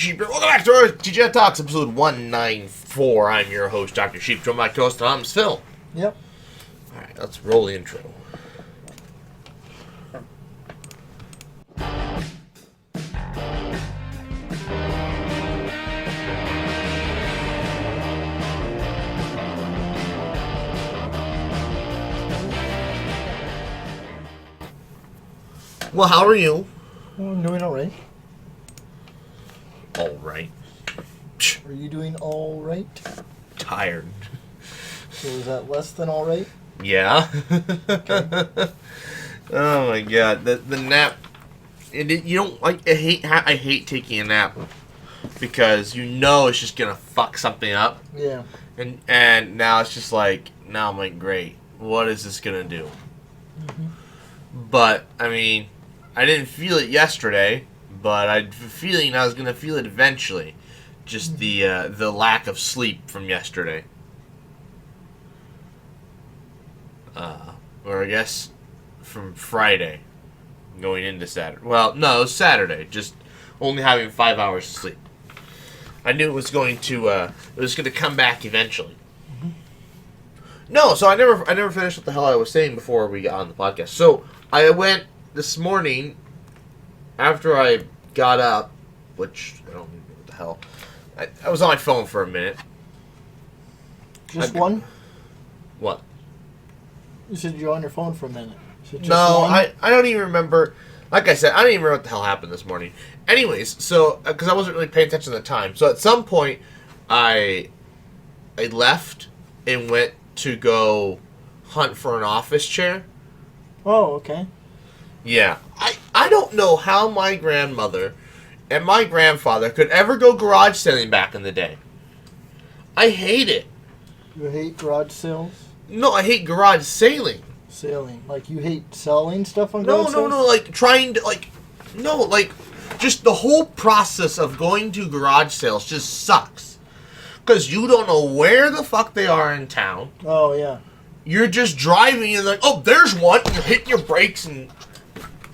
Sheep here. Welcome back to our TGIF Talks, episode 194. I'm your host, Dr. Sheep. Joined by my co-host, Tom's Phil. Yep. Alright, let's roll the intro. Well, how are you? I'm doing all right. All right. Are you doing all right? Tired. So is that less than all right? Yeah. Okay. Oh my god, the nap. You don't like. I hate taking a nap because you know it's just gonna fuck something up. Yeah. And now it's just like, now I'm like, great. What is this gonna do? Mm-hmm. But I mean, I didn't feel it yesterday, but I had a feeling I was gonna feel it eventually. Just the lack of sleep from yesterday. Or I guess from Friday going into Saturday. Well, no, it was Saturday. Just only having 5 hours of sleep. I knew it was going to come back eventually. Mm-hmm. No, so I never finished what the hell I was saying before we got on the podcast. So I went this morning after I got up, which I don't know what the hell. I was on my phone for a minute. Just one? What? You said you're on your phone for a minute. So just No, one? I don't even remember. Like I said, I don't even remember what the hell happened this morning. Anyways, so because I wasn't really paying attention at the time, so at some point I left and went to go hunt for an office chair. Oh, okay. Yeah, I don't know how my grandmother and my grandfather could ever go garage selling back in the day. I hate it. You hate garage sales? No, I hate garage sailing. Sailing. Like you hate selling stuff on No, garage no, sales? no, like trying to, just the whole process of going to garage sales just sucks. Because you don't know where the fuck they are in town. Oh, yeah. You're just driving and like, oh, there's one. You hit your brakes and...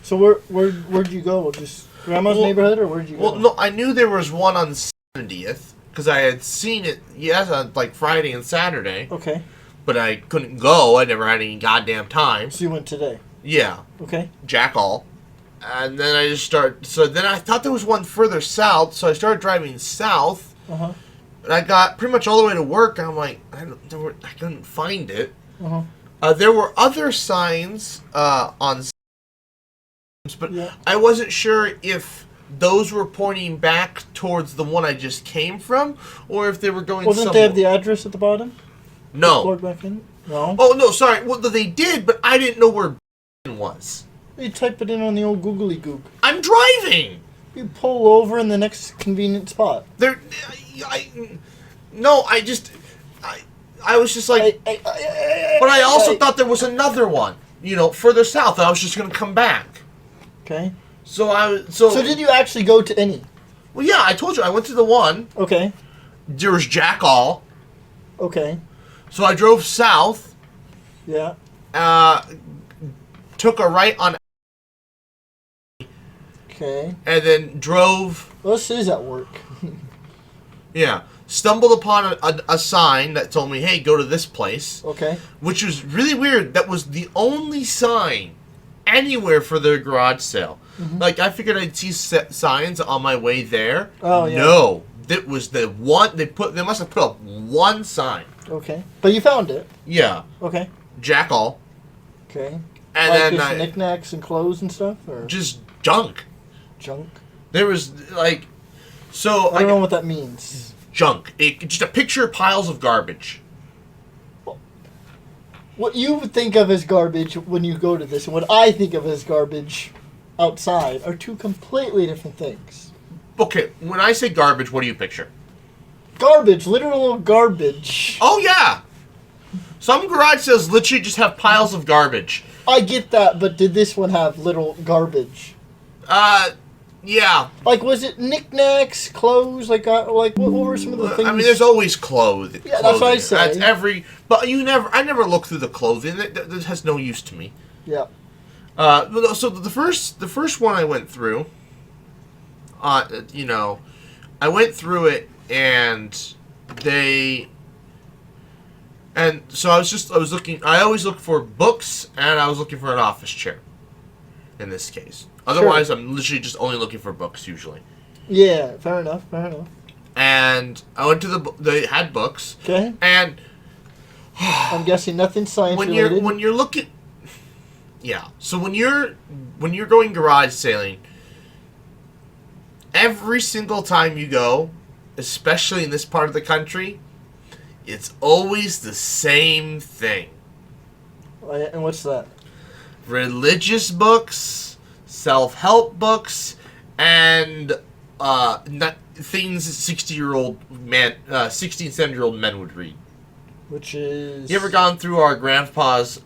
So where'd you go? Just grandma's neighborhood, or where'd you go? Well, no, I knew there was one on 70th. Because I had seen it, yes, on like Friday and Saturday. Okay. But I couldn't go. I never had any goddamn time. So you went today? Yeah. Okay. Jack all. And then I just started... So then I thought there was one further south, so I started driving south. Uh-huh. And I got pretty much all the way to work, and I'm like, I couldn't find it. Uh-huh. There were other signs on signs, but yeah. I wasn't sure if those were pointing back towards the one I just came from, or if they were going Wasn't they have the address at the bottom? No. Plug back in? No. Oh, no, sorry. Well, they did, but I didn't know where was. You type it in on the old googly goog. I'm driving! You pull over in the next convenient spot. I was just like... But I also thought there was another one, further south. I was just going to come back. Okay. So did you actually go to any? Well, yeah, I told you. I went to the one. Okay. There was Jack all. Okay. So I drove south. Yeah. Took a right on... Okay. And then drove... Well, this is at work. Yeah. Stumbled upon a sign that told me, hey, go to this place. Okay. Which was really weird. That was the only sign anywhere for their garage sale. Mm-hmm. Like, I figured I'd see signs on my way there. Oh, yeah. No. That was the one... They must have put up one sign. Okay. But you found it. Yeah. Okay. Jack all. Okay. And like then just knickknacks and clothes and stuff? Or just junk. Junk? There was, like... So... I don't know what that means. Junk. Just a picture of piles of garbage. What you think of as garbage when you go to this and what I think of as garbage outside are two completely different things. Okay, when I say garbage, what do you picture? Garbage. Literal garbage. Oh, yeah. Some garage sales literally just have piles of garbage. I get that, but did this one have little garbage? Yeah. Like, was it knickknacks, clothes? Like what were some of the things? I mean, there's always clothing. Yeah, that's what I say. That's but I never look through the clothing. That has no use to me. Yeah. So the first one I went through, I went through it, and so I was looking. I always look for books, and I was looking for an office chair. In this case, otherwise, I'm literally just only looking for books usually. Yeah, fair enough. And I went to they had books. Okay. And I'm guessing nothing science related. When you're looking, yeah. So when you're going garage sailing, every single time you go, especially in this part of the country, it's always the same thing. And what's that? Religious books, self-help books, and things 60 and 70-year-old men would read. Which is... You ever gone through our grandpa's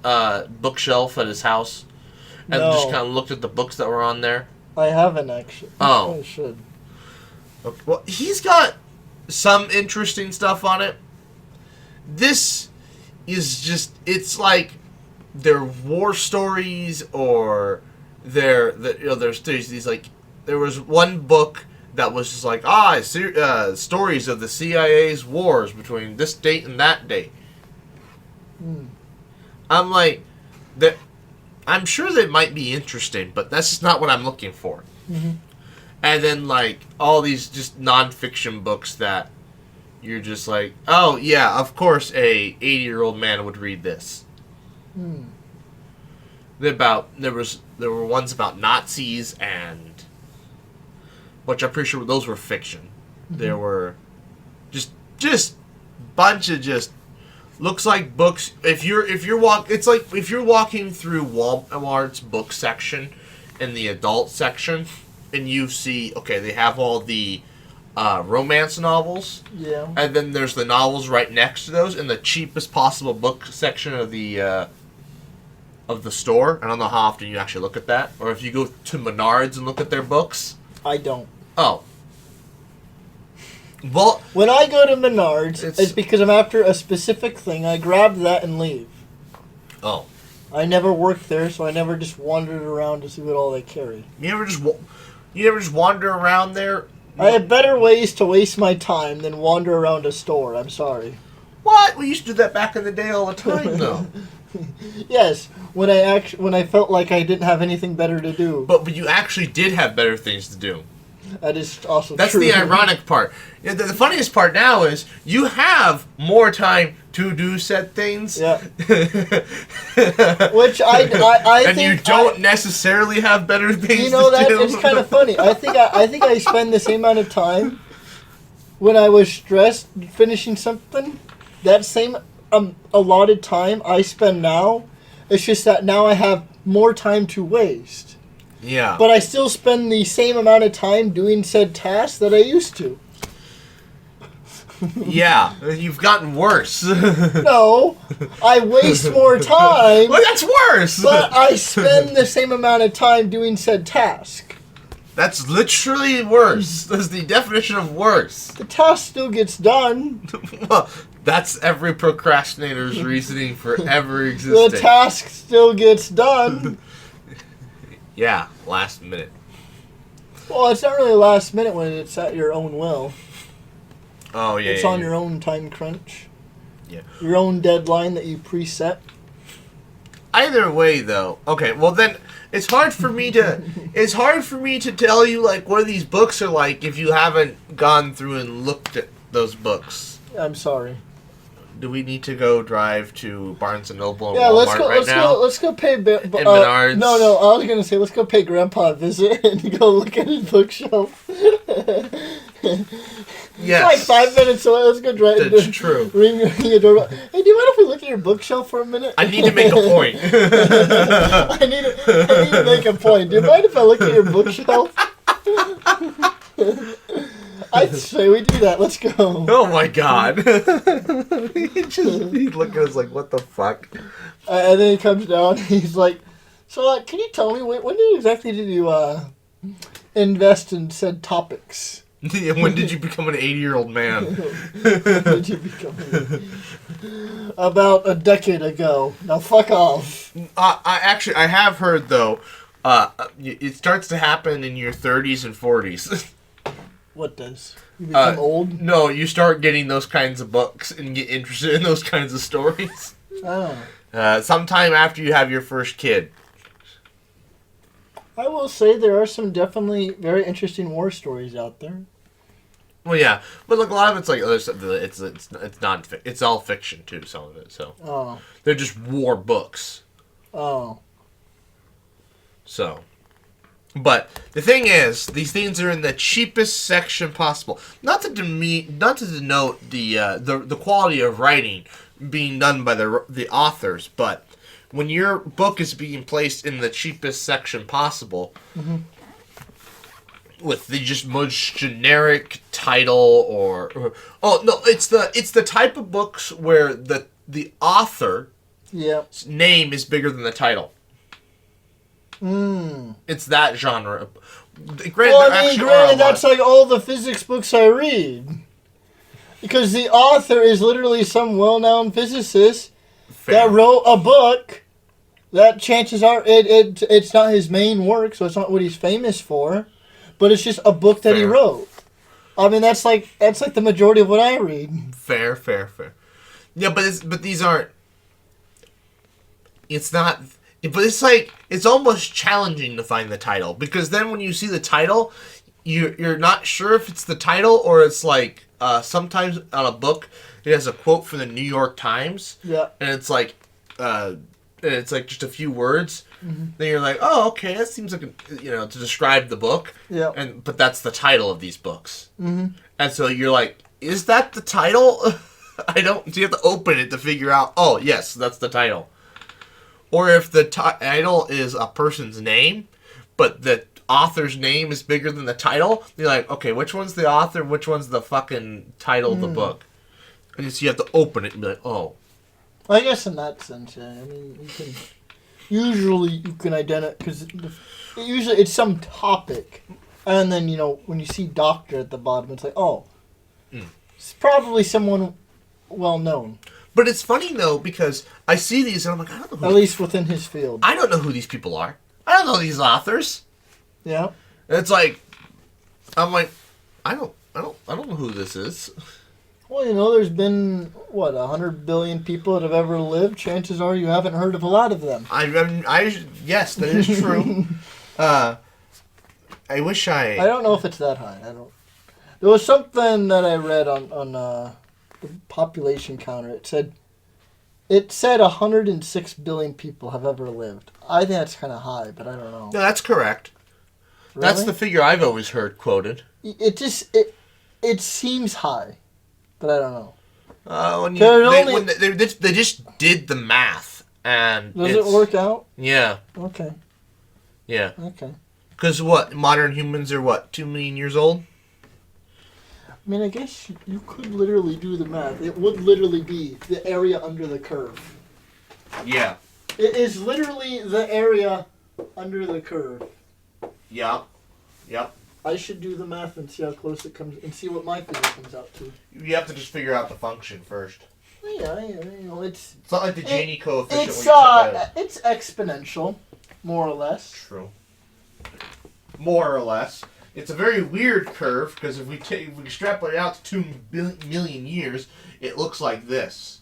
bookshelf at his house and just kind of looked at the books that were on there? I haven't, actually. Oh. I should. Well, he's got some interesting stuff on it. This is just... It's like they're war stories, or there's these, like... There was one book that was just like, stories of the CIA's wars between this date and that date. I'm like, I'm sure they might be interesting, but that's just not what I'm looking for. Mm-hmm. And then, like, all these just nonfiction books that you're just like, oh, yeah, of course a 80-year-old man would read this. There were ones about Nazis, and which I'm pretty sure those were fiction. Mm-hmm. There were just bunch of just looks like books. It's like if you're walking through Walmart's book section in the adult section, and you see, okay, they have all the romance novels. Yeah. And then there's the novels right next to those in the cheapest possible book section of the store. I don't know how often you actually look at that, or if you go to Menards and look at their books. I don't. Oh. Well, when I go to Menards, it's because I'm after a specific thing. I grab that and leave. Oh. I never worked there, so I never just wandered around to see what all they carry. You ever just wander around there? I have better ways to waste my time than wander around a store. I'm sorry. What? We used to do that back in the day all the time, though. Yes, when I felt like I didn't have anything better to do. But you actually did have better things to do. That is also That's true. the ironic part. Yeah, the funniest part now is you have more time to do said things. Yeah. Which I and think you don't necessarily have better things. You know to that do. it's kind of funny. I think I spend the same amount of time when I was stressed finishing something. That same allotted time I spend now. It's just that now I have more time to waste. Yeah. But I still spend the same amount of time doing said tasks that I used to. Yeah, you've gotten worse. No, I waste more time. Well, that's worse. But I spend the same amount of time doing said task. That's literally worse. That's the definition of worse. The task still gets done. Well, that's every procrastinator's reasoning for ever existing. The task still gets done. Yeah, last minute. Well, it's not really last minute when it's at your own will. Oh, yeah. It's on your own time crunch. Yeah. Your own deadline that you preset. Either way, though. Okay, well then, it's hard for me to tell you, like, what these books are like if you haven't gone through and looked at those books. I'm sorry. Do we need to go drive to Barnes and Noble and Walmart let's go pay... Menards. No, I was going to say, let's go pay Grandpa a visit and go look at his bookshelf. Yes. It's like 5 minutes away. Let's go drive. That's true. Ring your doorbell. Hey, do you mind if we look at your bookshelf for a minute? I need to make a point. I need to make a point. Do you mind if I look at your bookshelf? I'd say we do that. Let's go. Oh my god. He'd look at us like, what the fuck? And then he comes down. He's like, so can you tell me, when exactly did you invest in said topics? When did you become an 80-year-old man? When did you become About a decade ago. Now fuck off. I have heard, though, it starts to happen in your 30s and 40s. What does? You become old? No, you start getting those kinds of books and get interested in those kinds of stories. Oh. Sometime after you have your first kid. I will say there are some definitely very interesting war stories out there. Well, yeah, but look, a lot of it's like other stuff. It's not. It's all fiction too. Some of it, so they're just war books. Oh. So, but the thing is, these things are in the cheapest section possible. Not to denote the quality of writing being done by the authors, but when your book is being placed in the cheapest section possible. Mm-hmm. With the just most generic title or oh no, it's the type of books where the author's name is bigger than the title. It's that genre. Granted, that's like all the physics books I read, because the author is literally some well-known physicist that wrote a book that chances are it's not his main work, so it's not what he's famous for. But it's just a book that he wrote. I mean, that's like the majority of what I read. Fair. Yeah, but these aren't. It's not. But it's like it's almost challenging to find the title, because then when you see the title, you're not sure if it's the title or it's like sometimes on a book it has a quote from the New York Times. Yeah. And it's like just a few words. Mm-hmm. Then you're like, oh, okay, that seems like to describe the book. Yeah. But that's the title of these books. Mm-hmm. And so you're like, is that the title? So you have to open it to figure out. Oh, yes, that's the title. Or if the title is a person's name, but the author's name is bigger than the title, you're like, okay, which one's the author? Which one's the fucking title of the book? And so you have to open it and be like, oh. I guess in that sense, yeah. I mean, usually you can identify, because usually it's some topic, and then when you see doctor at the bottom, it's like, oh, it's probably someone well known. But it's funny though, because I see these and I'm like, I don't know. At least within his field. I don't know who these people are. I don't know these authors. Yeah. And it's like, I'm like, I don't know who this is. Well, there's been, 100 billion people that have ever lived. Chances are you haven't heard of a lot of them. Yes, that is true. I wish I don't know if it's that high. There was something that I read on the population counter. It said 106 billion people have ever lived. I think that's kind of high, but I don't know. No, that's correct. Really? That's the figure I've always heard quoted. It seems high. But I don't know. They just did the math, and does it work out? Yeah. Okay. Yeah. Okay. Because modern humans are 2 million years old? I mean, I guess you could literally do the math. It would literally be the area under the curve. Yeah. It is literally the area under the curve. Yep. I should do the math and see how close it comes, and see what my figure comes out to. You have to just figure out the function first. Yeah, it's not like the Gini coefficient. It's exponential, more or less. True. More or less. It's a very weird curve, because if we extrapolate it out to 2 million years, it looks like this.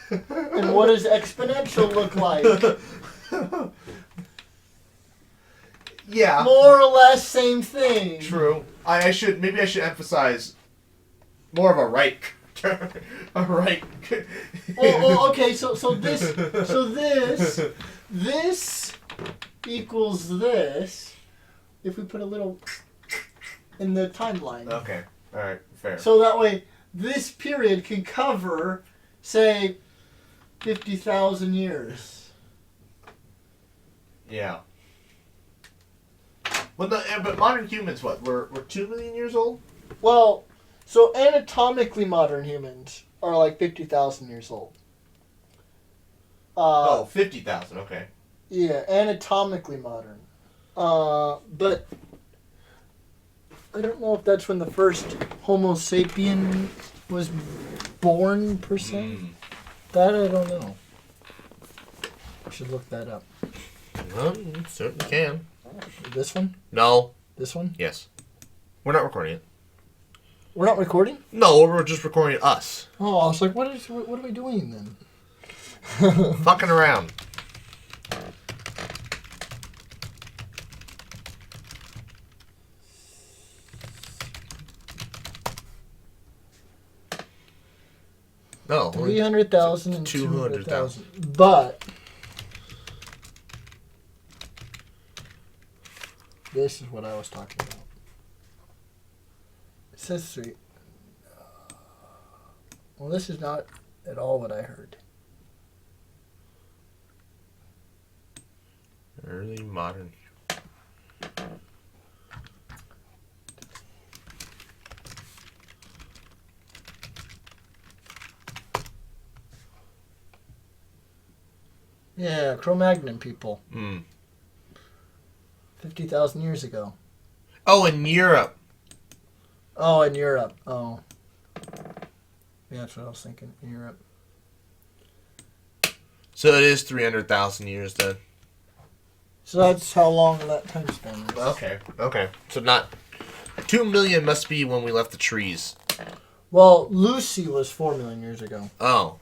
And what does exponential look like? Yeah. More or less same thing. True. Maybe I should emphasize more of a right turn. A right. Okay. So this equals this. If we put a little in the timeline. Okay. All right. Fair. So that way, this period can cover, say, 50,000 years. Yeah. Well, but modern humans, we're 2 million years old? Well, so anatomically modern humans are like 50,000 years old. 50,000, okay. Yeah, anatomically modern. But I don't know if that's when the first Homo sapien was born, per se. That I don't know. I should look that up. Well, you certainly can. This one? No. This one? Yes. We're not recording it. We're not recording? No, we're just recording us. Oh, I was like, what are we doing then? Fucking around. No. 300,000 and 200,000. 200,000. But this is what I was talking about. It says 3. Well, this is not at all what I heard. Early modern. Yeah, Cro-Magnon people. 50,000 years ago. Oh, in Europe. Oh, in Europe. Oh. Yeah, that's what I was thinking. In Europe. So it is 300,000 years then. So that's how long that time span is. Okay. So not... 2 million must be when we left the trees. Well, Lucy was 4 million years ago. Oh.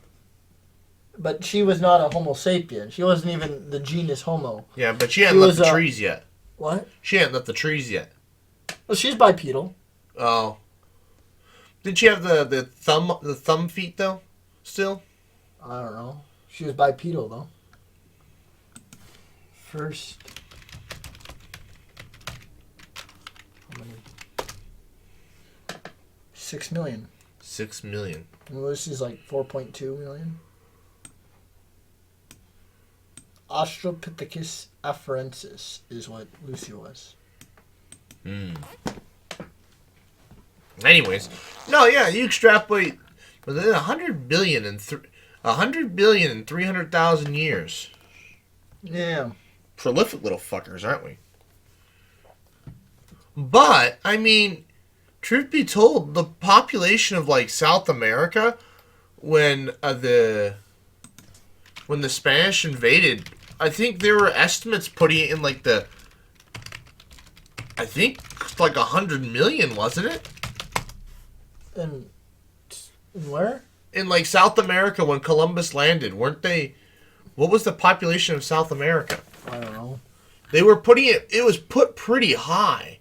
But she was not a Homo sapien. She wasn't even the genus Homo. Yeah, but she hadn't left the trees yet. What? She hadn't left the trees yet. Well, she's bipedal. Oh. Did she have the thumb feet though? Still? I don't know. She was bipedal though. First. How many? 6 million. 6 million. And Lucy's like 4.2 million. Australopithecus afarensis is what Lucy was. Anyways, no, yeah, you extrapolate within 100 billion and 300,000 years. Yeah. Prolific little fuckers, aren't we? But I mean, truth be told, the population of like South America when the Spanish invaded, I think there were estimates putting it in like I think like 100 million, wasn't it? And where? In like South America when Columbus landed, weren't they? What was the population of South America? I don't know. They were putting it. It was put pretty high.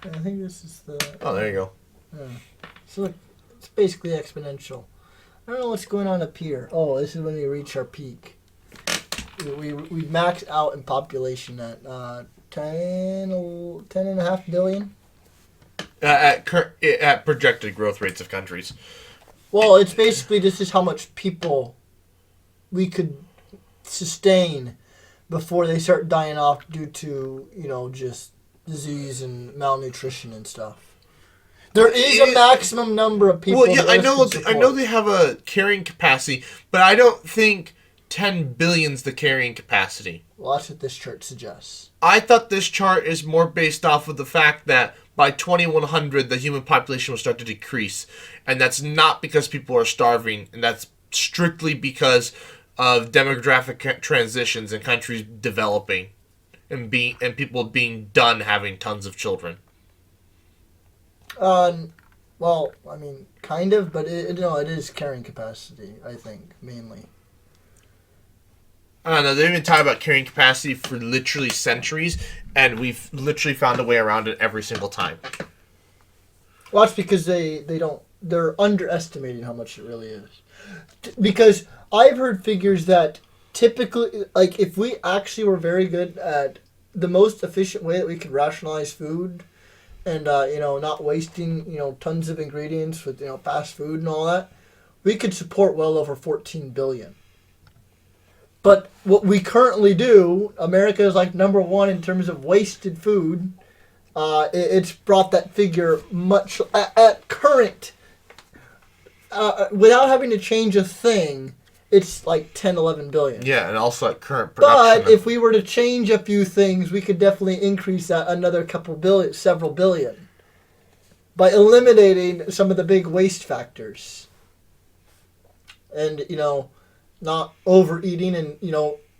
I think this is the. Oh, there you go. Yeah. So it's basically exponential. I don't know what's going on up here. Oh, this is when we reach our peak. We max out in population at 10.5 billion. At projected growth rates of countries. Well, it's basically this is how much people we could sustain before they start dying off due to, just disease and malnutrition and stuff. There is a maximum number of people. Well, yeah, I know they have a carrying capacity, but I don't think 10 billion's the carrying capacity. Well, that's what this chart suggests. I thought this chart is more based off of the fact that by 2100 the human population will start to decrease, and that's not because people are starving, and that's strictly because of demographic transitions and countries developing and people being done having tons of children. Well, I mean, kind of, but it is carrying capacity, I think, mainly. I don't know, they've been talking about carrying capacity for literally centuries, and we've literally found a way around it every single time. Well, that's because they're underestimating how much it really is. Because I've heard figures that typically, like, if we actually were very good at the most efficient way that we could rationalize food and, not wasting, tons of ingredients with, fast food and all that, we could support well over 14 billion. But what we currently do, America is like number one in terms of wasted food. It's brought that figure much at current, without having to change a thing, it's like 10, 11 billion. Yeah, and also at current production. But if we were to change a few things, we could definitely increase that another several billion. By eliminating some of the big waste factors. And, not overeating and,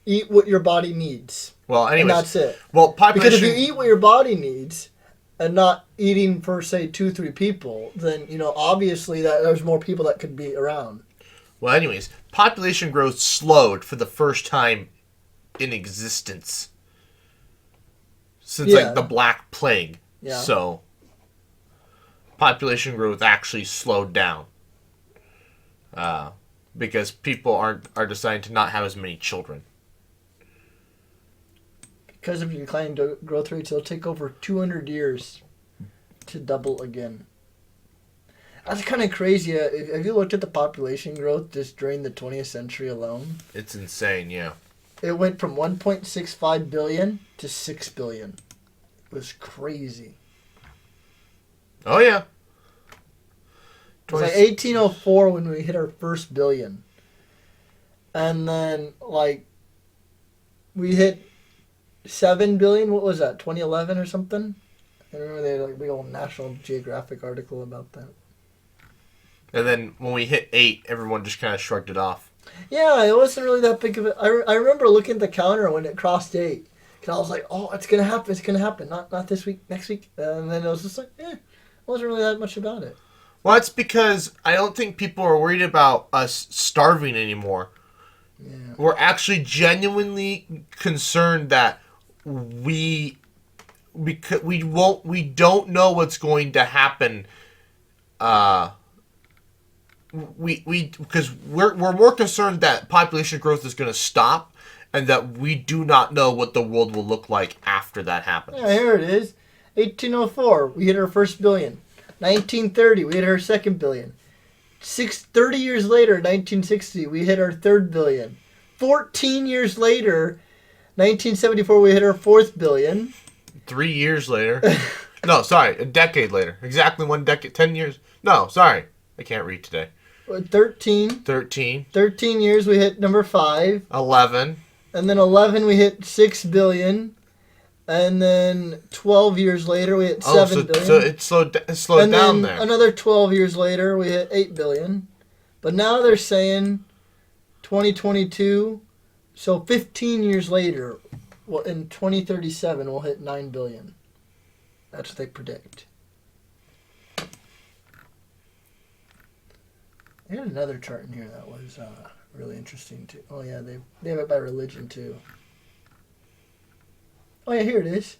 eat what your body needs. Well, anyways. And that's it. Well, population... Because if you eat what your body needs and not eating for, say, 2-3 people, then, obviously there's more people that could be around. Well, anyways, population growth slowed for the first time in existence since, the Black Plague. Yeah. So, population growth actually slowed down. Because people are deciding to not have as many children. Because of declining growth rates, it'll take over 200 years to double again. That's kind of crazy. Have you looked at the population growth just during the 20th century alone? It's insane, yeah. It went from 1.65 billion to 6 billion. It was crazy. Oh, yeah. It was like 1804 when we hit our first billion. And then, we hit 7 billion. What was that, 2011 or something? I remember they had a big old National Geographic article about that. And then when we hit 8, everyone just kind of shrugged it off. Yeah, it wasn't really that big of a... I remember looking at the counter when it crossed 8. Because I was like, oh, it's going to happen. Not this week, next week. And then it was just like, it wasn't really that much about it. Well, it's because I don't think people are worried about us starving anymore. Yeah. We're actually genuinely concerned that we don't know what's going to happen. Because we're more concerned that population growth is going to stop, and that we do not know what the world will look like after that happens. Yeah, here it is. 1804, we hit our first billion. 1930, we hit our second billion. 30 years later, 1960, we hit our third billion. 14 years later, 1974, we hit our fourth billion. 3 years later. No, sorry, a decade later. Exactly 1 decade, 10 years. No, sorry. I can't read today. 13. 13 years, we hit number 5. 11. And then 11, we hit 6 billion. And then 12 years later, we hit 7 billion. So it slowed down there. Another 12 years later, we hit 8 billion. But now they're saying 2022, so 15 years later, well, in 2037, we'll hit 9 billion. That's what they predict. They had another chart in here that was really interesting, too. Oh, yeah, they have it by religion, too. Oh, yeah, here it is.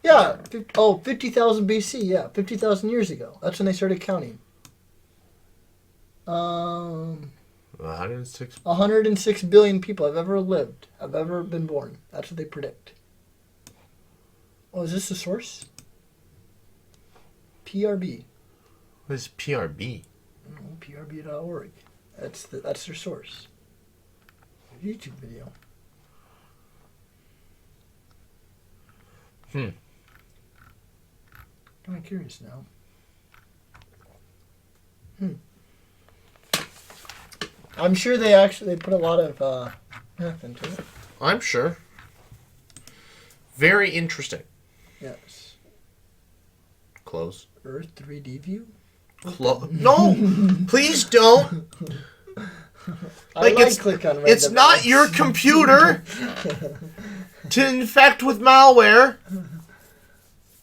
Yeah. 50,000 BC. Yeah, 50,000 years ago. That's when they started counting. 106 billion people have ever lived, have ever been born. That's what they predict. Oh, is this the source? PRB. What is PRB? PRB.org. That's their source. YouTube video. I'm curious now. I'm sure they put a lot of math into it. I'm sure. Very interesting. Yes. Close. Earth 3D view? No! Please don't! Click on it's not your computer to infect with malware.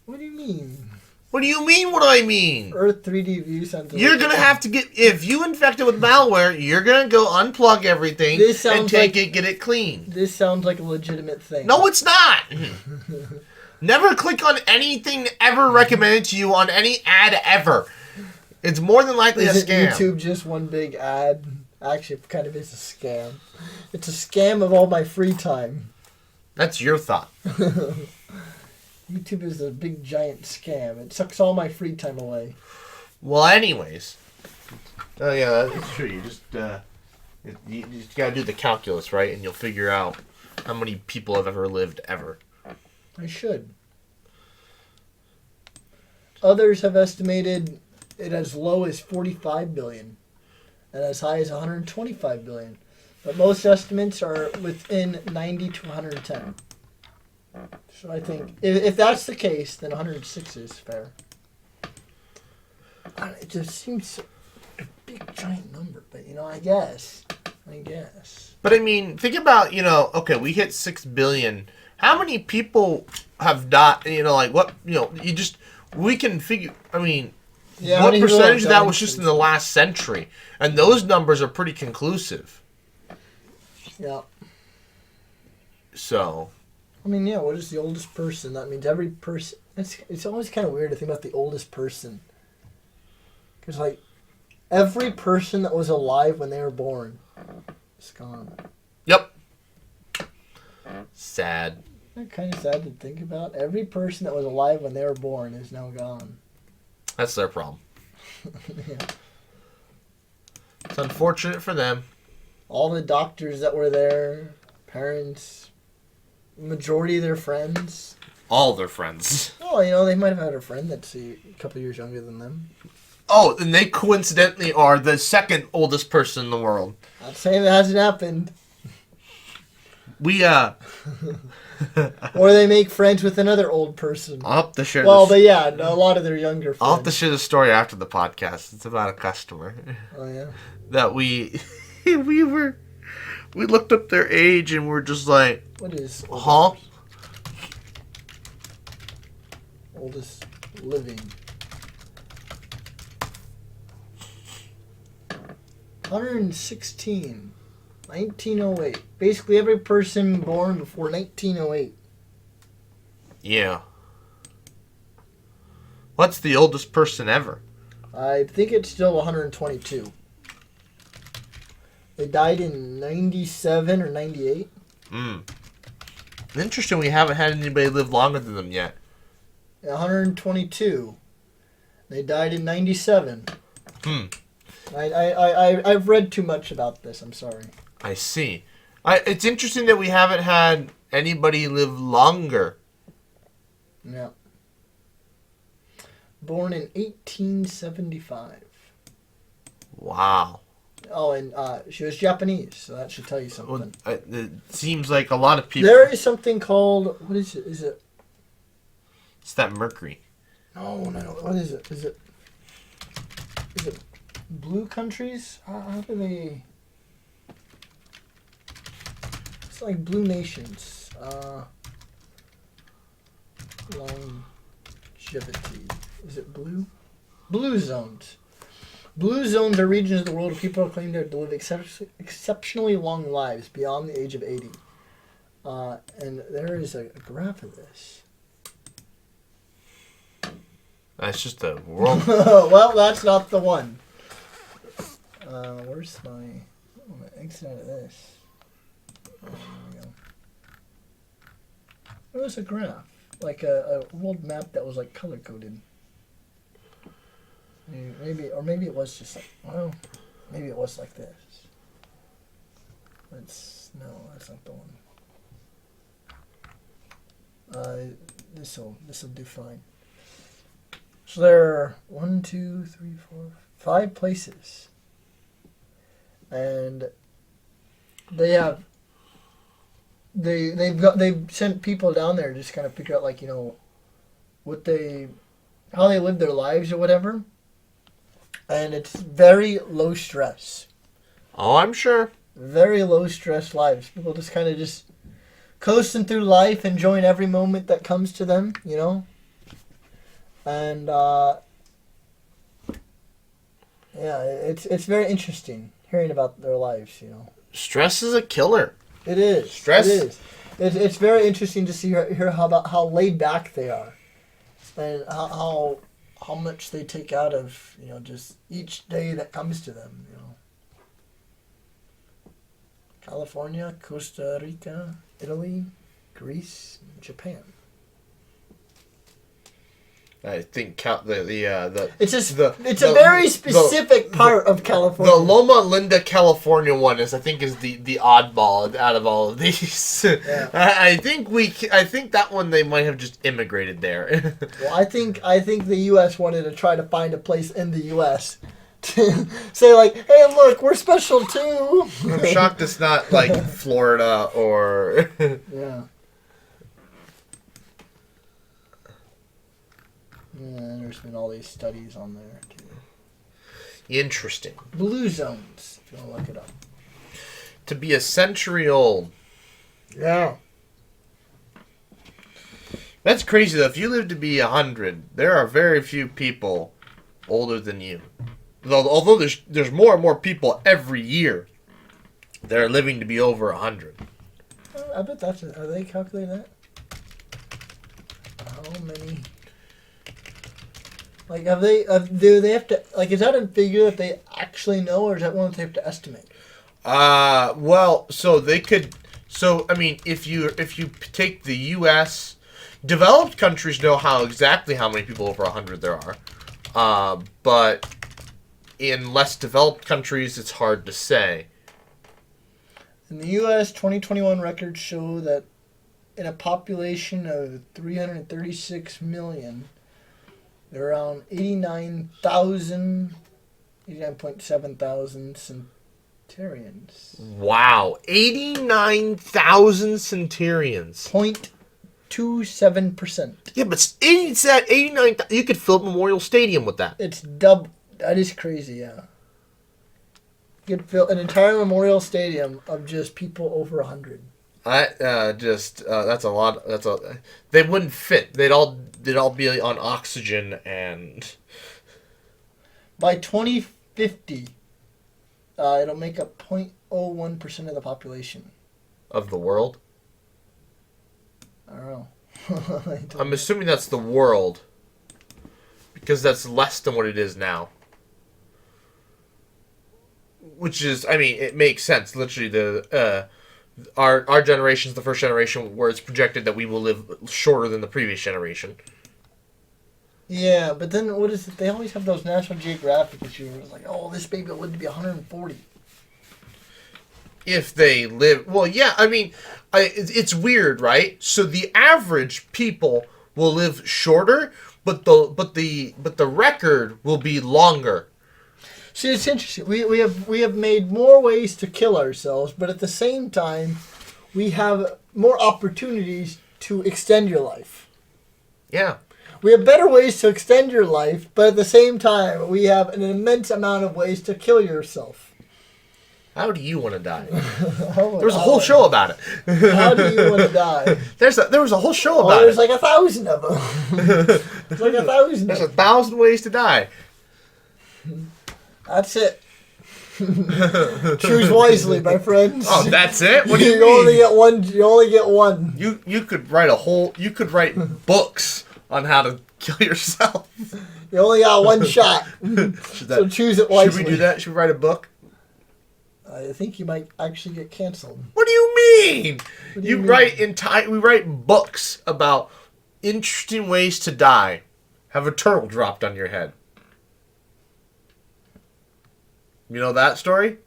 What do you mean? What do you mean, what do I mean? Earth 3D view sounds like... You're going to have to if you infect it with malware, you're going to go unplug everything and get it clean. This sounds like a legitimate thing. No, it's not! Never click on anything ever recommended to you on any ad ever. It's more than likely a scam. YouTube just one big ad? Actually, it kind of is a scam. It's a scam of all my free time. That's your thought. YouTube is a big giant scam. It sucks all my free time away. Well, anyways. Oh yeah, that's true. You just gotta do the calculus, right? And you'll figure out how many people have ever lived ever. I should. Others have estimated it as low as 45 billion and as high as 125 billion. But most estimates are within 90 to 110. So I think if that's the case, then 106 is fair. It just seems a big giant number, but I guess I guess. But I mean, think about, okay, we hit 6 billion. How many people have died? What, we can figure, I mean, Yeah, what percentage of that was just in the last century? And those numbers are pretty conclusive. Yeah. So. I mean, yeah, what is the oldest person? That means every person. It's always kind of weird to think about the oldest person. Because, like, every person that was alive when they were born is gone. Yep. Sad. Isn't that kind of sad to think about? Every person that was alive when they were born is now gone. That's their problem. Yeah. It's unfortunate for them. All the doctors that were there, parents, majority of their friends. All their friends. Oh, they might have had a friend that's a couple years younger than them. Oh, and they coincidentally are the second oldest person in the world. Not saying that hasn't happened. We, Or they make friends with another old person. I'll have to share but yeah, a lot of their younger friends. I'll have to share the story after the podcast. It's about a customer. Oh, yeah? That we looked up their age and we're just like... What is oldest living? 116. 1908. Basically every person born before 1908. Yeah. What's the oldest person ever? I think it's still 122. They died in 97 or 98. Interesting, we haven't had anybody live longer than them yet. 122. They died in 97. I've read too much about this. I'm sorry. I see. It's interesting that we haven't had anybody live longer. Yeah. Born in 1875. Wow. Oh, and she was Japanese, so that should tell you something. Well, it seems like a lot of people... There is something called... What is it? Is it... It's that mercury. No. What is it? Is it blue countries? How do they... It's like blue nations. Longevity. Is it blue? Blue zones. Blue zones are regions of the world where people claim to live exceptionally long lives beyond the age of 80. And there is a graph of this. That's just a world... Well, that's not the one. Where's my... I'm going to exit out of this. There we go. It was a graph. Like a world map that was like color-coded. Maybe it was just like, well, maybe it was like this. No, that's not the one. This'll do fine. So there are 1, 2, 3, 4, 5 places, and they've sent people down there to just kind of figure out how they live their lives or whatever. And it's very low stress. Oh, I'm sure. Very low stress lives. People just kind of just coasting through life, enjoying every moment that comes to them, And yeah, it's very interesting hearing about their lives, Stress is a killer. It is. Stress. It is. It's very interesting to hear how laid back they are, and how much they take out of just each day that comes to them. California, Costa Rica, Italy, Greece, Japan. I think the it's a very specific part of California. The Loma Linda, California one is the oddball out of all of these. Yeah. I think that one they might have just immigrated there. Well, I think the U.S. wanted to try to find a place in the U.S. to say like, hey, look, we're special too. I'm shocked it's not like Florida or yeah. Yeah, there's been all these studies on there, too. Interesting. Blue zones, if you want to look it up. to be a century old. Yeah. That's crazy, though. If you live to be 100, there are very few people older than you. Although there's more and more people every year that are living to be over 100. I bet that's it. Are they calculating that? How many? Like, do they have to, like, is that a figure that they actually know, or is that one that they have to estimate? Well, so they could, I mean, if you take the U.S., developed countries know exactly how many people over 100 there are. But in less developed countries, it's hard to say. In the U.S., 2021 records show that in a population of 336 million, there are around 89.7 thousand centurions. Wow. 89,000 centurions. 0.27%. Yeah, but 89, you could fill Memorial Stadium with that. It's double. That is crazy, yeah. You could fill an entire Memorial Stadium of just people over 100. That's a lot. They wouldn't fit. They'd all be on oxygen, and by 2050, it'll make up 0.01% of the population of the world. I don't know. I'm assuming that's the world, because that's less than what it is now. Which is, I mean, it makes sense. Literally, our generation's the first generation where it's projected that we will live shorter than the previous generation. Yeah, but then what is it? They always have those National Geographic issues. Like, oh, this baby will live to be 140. If they live, well, yeah. I mean, it's weird, right? So the average people will live shorter, but the record will be longer. See, it's interesting. We have made more ways to kill ourselves, but at the same time, we have more opportunities to extend your life. Yeah. We have better ways to extend your life, but at the same time, we have an immense amount of ways to kill yourself. How do you want to die? There was a whole show about it. How do you want to die? There was a whole show about there's it. Like 1,000 of them. There's like 1,000. There's 1,000 ways to die. That's it. Choose wisely, my friends. Oh, that's it? What do you You mean? only get one. You only get one. You could write you could write books on how to kill yourself. You only got one shot. So choose it wisely. Should we do that? Should we write a book? I think you might actually get canceled. What do you mean? What do you mean? We write books about interesting ways to die. Have a turtle dropped on your head. You know that story?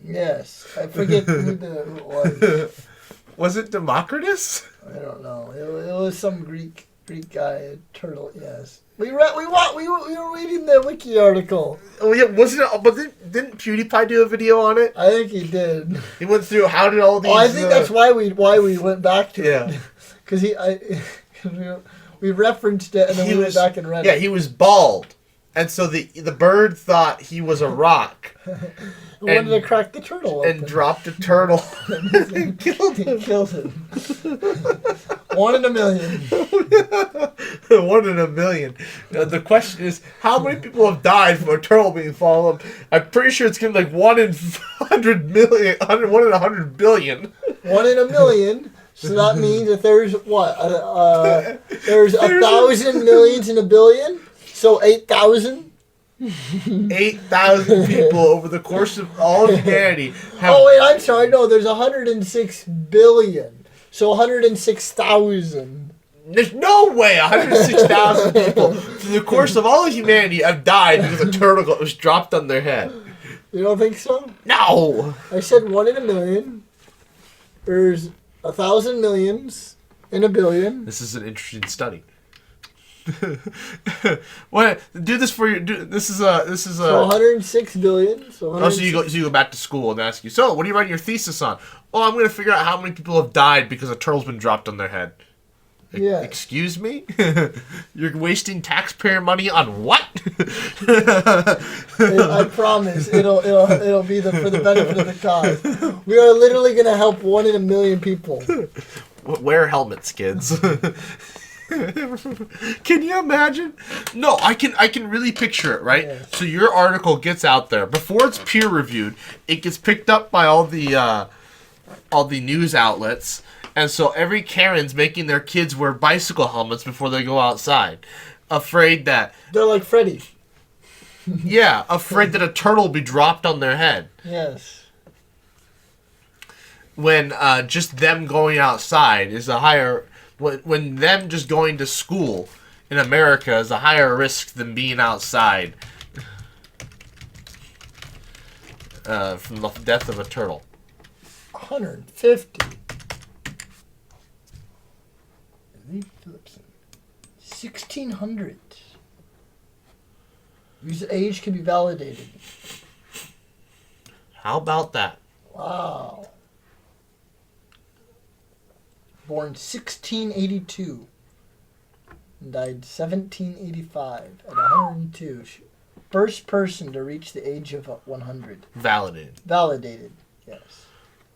Yes. I forget who it was. Was it Democritus? I don't know. It was some Greek guy, a turtle, yes. We were reading the wiki article. Oh yeah, wasn't it? But didn't PewDiePie do a video on it? I think he did. He went through how did all these. Oh, I think that's why we went back to it. Yeah. Because we referenced it and then we went back and read it. Yeah, he was bald, and so the bird thought he was a rock. Wanted to crack the turtle open. And dropped a turtle and killed him. Killed him. 1 in a million. 1 in a million. Now, the question is, how many people have died from a turtle being followed? I'm pretty sure it's going to be like 1 in 100 million, 1 in 100 billion. 1 in a million. So that means that there's what? There's 1,000 millions in a billion. So 8,000. 8,000 people over the course of all of humanity have... Oh, wait, I'm sorry. No, there's 106 billion. So 106,000. There's no way 106,000 people through the course of all of humanity have died because a turtle was dropped on their head. You don't think so? No! I said 1 in a million. There's 1,000 millions in a billion. This is an interesting study. What? Do this for your. This is So 106 billion. So you go back to school and ask you. So what are you writing your thesis on? Oh, I'm going to figure out how many people have died because a turtle's been dropped on their head. Yeah. Excuse me? You're wasting taxpayer money on what? I promise it'll be for the benefit of the cause. We are literally gonna help 1 in a million people. Wear helmets, kids. Can you imagine? No, I can really picture it, right? Yeah. So your article gets out there before it's peer reviewed. It gets picked up by all the news outlets, and so every Karen's making their kids wear bicycle helmets before they go outside, afraid that They're like Freddy. afraid that a turtle will be dropped on their head. Yes. When just them going outside is a higher. When them just going to school in America is a higher risk than being outside from the death of a turtle. 150. Lee Phillipson. 1600. Whose age can be validated. How about that? Wow. Born 1682 and died 1785 at 102. First person to reach the age of 100. Validated. Validated, yes.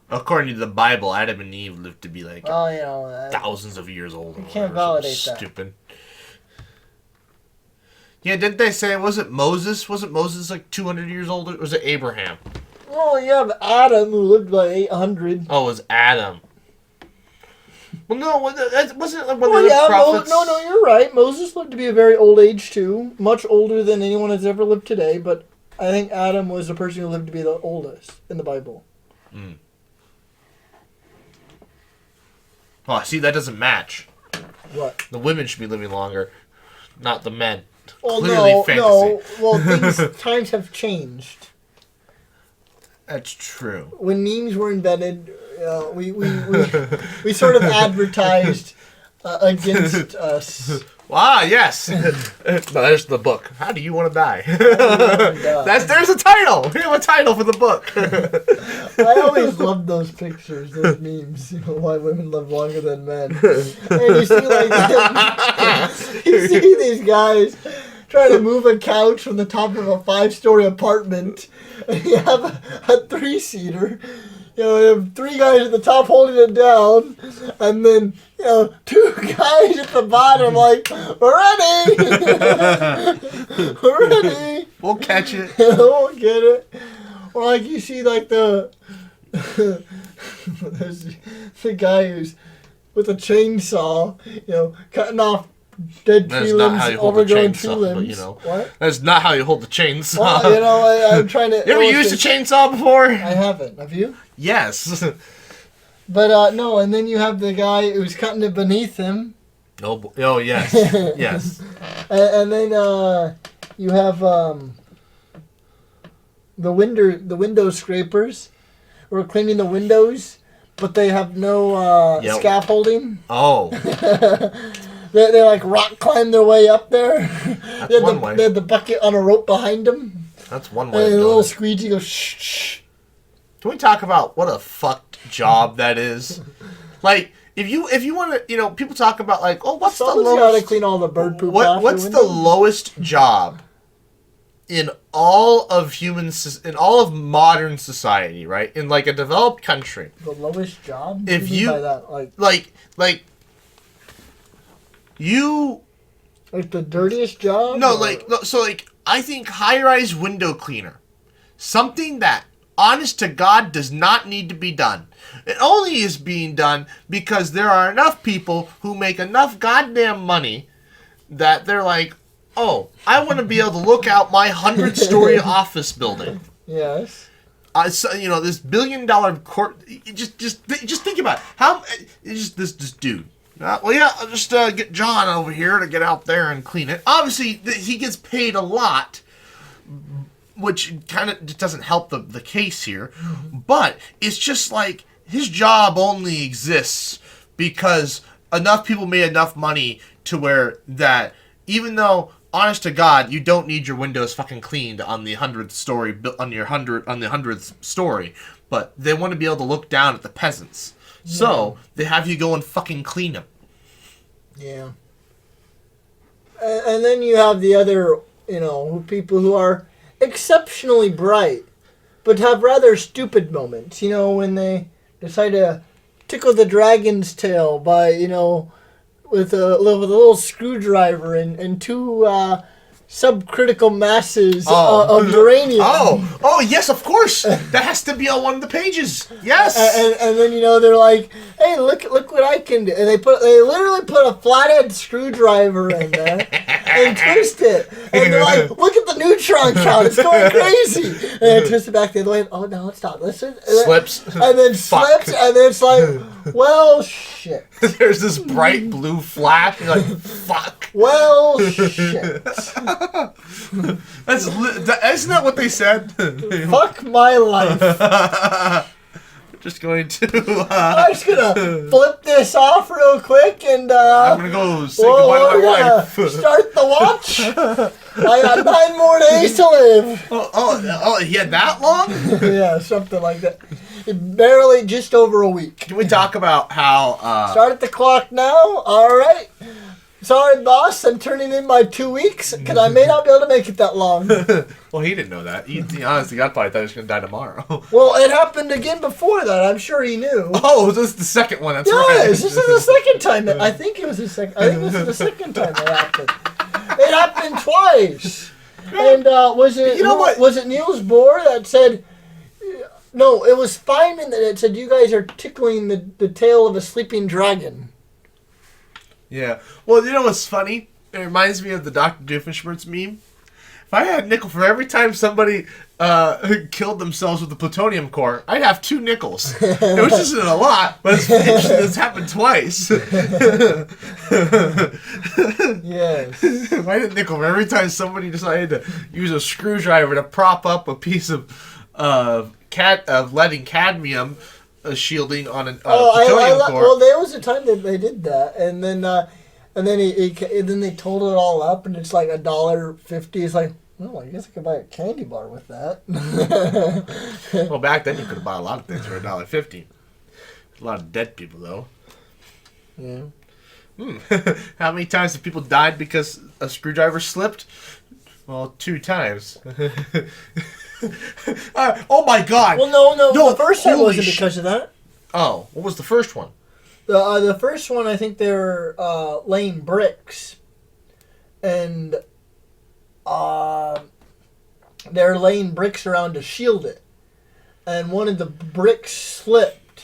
According to the Bible, Adam and Eve lived to be like thousands of years old. You can't validate that. Stupid. Yeah, didn't they say, was it Moses? Wasn't Moses like 200 years old? Or was it Abraham? Oh, you have Adam who lived by 800. Oh, it was Adam. Well, no, that wasn't like one Well, of the yeah, prophets. no, you're right. Moses lived to be a very old age, too. Much older than anyone has ever lived today, but I think Adam was the person who lived to be the oldest in the Bible. Mm. Oh, see, that doesn't match. What? The women should be living longer, not the men. Well, Clearly fantasy. No. Well, times have changed. That's true. When memes were invented, we sort of advertised against us. Ah, yes. No, there's the book. How do you want to die? And, There's a title. We have a title for the book. I always loved those pictures, those memes. Why women live longer than men. And you see you see these guys trying to move a couch from the top of a 5-story apartment, and you have a 3-seater. You have 3 guys at the top holding it down, and then 2 guys at the bottom like, we're ready, we're ready. We'll catch it. We'll get it. Or like you see like there's the guy who's with a chainsaw, cutting off dead tree limbs, overgrown tree limbs. What? That's not how you hold the chainsaw. Well, I'm trying to. You ever used a chainsaw before? I haven't. Have you? Yes. But no, and then you have the guy who's cutting it beneath him. Oh yes, yes. And then you have the window scrapers who are cleaning the windows, but they have no scaffolding. Oh. They like rock climb their way up there. That's one way. They had the bucket on a rope behind them. That's one way. And a little squeegee goes shh shh. Can we talk about what a fucked job that is? Like, if you want to, people talk about like, oh, what's Someone's the lowest? Gotta clean all the bird poop off What's your the window. lowest job in all of in all of modern society, right? In like a developed country. The lowest job? If what do you mean by that? Like you. Like the dirtiest job? No, or? so I think high-rise window cleaner, something that, honest to God, does not need to be done. It only is being done because there are enough people who make enough goddamn money that they're like, oh, I want to be able to look out my 100-story office building. Yes. So, this $1 billion court. Just think about it. How just this dude. I'll just get John over here to get out there and clean it. Obviously, he gets paid a lot, which kind of doesn't help the case here. But it's just like his job only exists because enough people made enough money to where that even though, honest to God, you don't need your windows fucking cleaned on the 100th story on the 100th story, but they want to be able to look down at the peasants. So they have you go and fucking clean them. Yeah. And then you have the other, people who are exceptionally bright, but have rather stupid moments. When they decide to tickle the dragon's tail by, with a little screwdriver and two subcritical masses of uranium. Oh, yes, of course. That has to be on one of the pages. Yes. And then they're like, "Hey, look what I can do!" And they literally put a flathead screwdriver in there and twist it. And they're like, "Look at the neutron count; it's going crazy." And they twist it back the other way. Oh no, it's not. Listen. Slips. And then slips, and then it's like, well, shit. There's this bright blue flash. And you're like, fuck. Well, shit. Isn't that what they said? Fuck my life. Just going to. I'm just gonna flip this off real quick and. I'm gonna go say goodbye to my wife. Start the watch. I got 9 more days to live. Oh, he had that long? Yeah, something like that. Barely just over a week. Can we talk about how. Start at the clock now? Alright. Sorry, boss, I'm turning in my 2 weeks because I may not be able to make it that long. Well, he didn't know that. He honestly, God probably thought he was going to die tomorrow. Well, it happened again before that. I'm sure he knew. Oh, this is the second one. That's right. Yes, this is the second time. I think it was the second. I think this is the second time it happened. It happened twice. And was it? You know what? Was it Niels Bohr that said? No, it was Feynman that said you guys are tickling the tail of a sleeping dragon. Yeah. Well, you know what's funny? It reminds me of the Dr. Doofenshmirtz meme. If I had a nickel for every time somebody killed themselves with a plutonium core, I'd have 2 nickels. Which isn't a lot, but it's happened twice. Yes. If I had a nickel for every time somebody decided to use a screwdriver to prop up a piece of lead and cadmium shielding on a plutonium core. Well, there was a time that they did that, and then then they totaled it all up, and it's like $1.50. It's like, well, I guess I could buy a candy bar with that. Well, back then you could have bought a lot of things for $1.50. A lot of dead people, though. Yeah. How many times have people died because a screwdriver slipped? Well, 2 times. Oh my God! Well, no. The first time wasn't because of that. Oh, what was the first one? The first one, I think they were laying bricks, and they're laying bricks around to shield it, and one of the bricks slipped,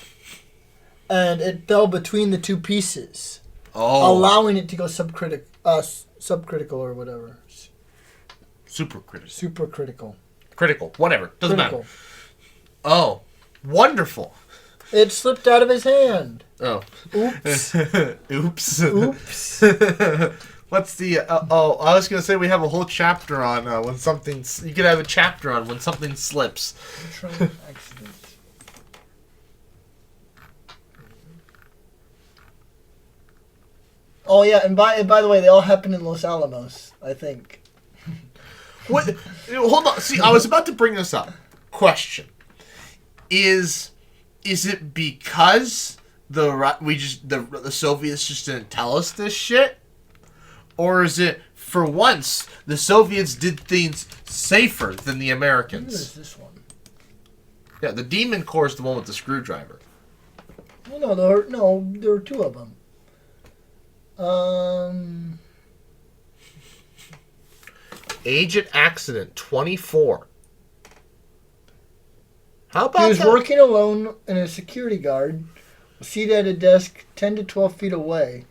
and it fell between the 2 pieces, allowing it to go subcritical or whatever. Supercritical. Critical. Whatever. Doesn't matter. Oh, wonderful. It slipped out of his hand. Oh. Oops. Oops. Oops. What's the... I was going to say we have a whole chapter on when something... You could have a chapter on when something slips. Accident. Oh, yeah, and by the way, they all happened in Los Alamos, I think. What? Hold on. See, I was about to bring this up. Question: Is it because the Soviets just didn't tell us this shit, or is it for once the Soviets did things safer than the Americans? Who is this one? Yeah, the Demon Core is the one with the screwdriver. Well, there were 2 of them. Agent Accident 24. How about he was working alone, and a security guard was seated at a desk 10 to 12 feet away.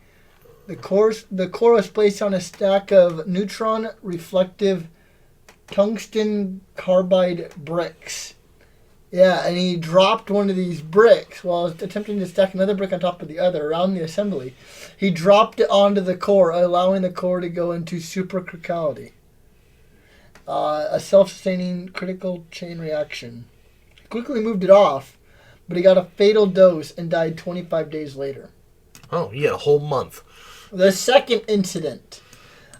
The core was placed on a stack of neutron reflective tungsten carbide bricks. Yeah, and he dropped one of these bricks while attempting to stack another brick on top of the other around the assembly. He dropped it onto the core, allowing the core to go into supercriticality. A self-sustaining critical chain reaction. He quickly moved it off, but he got a fatal dose and died 25 days later. Oh, he had a whole month. The second incident.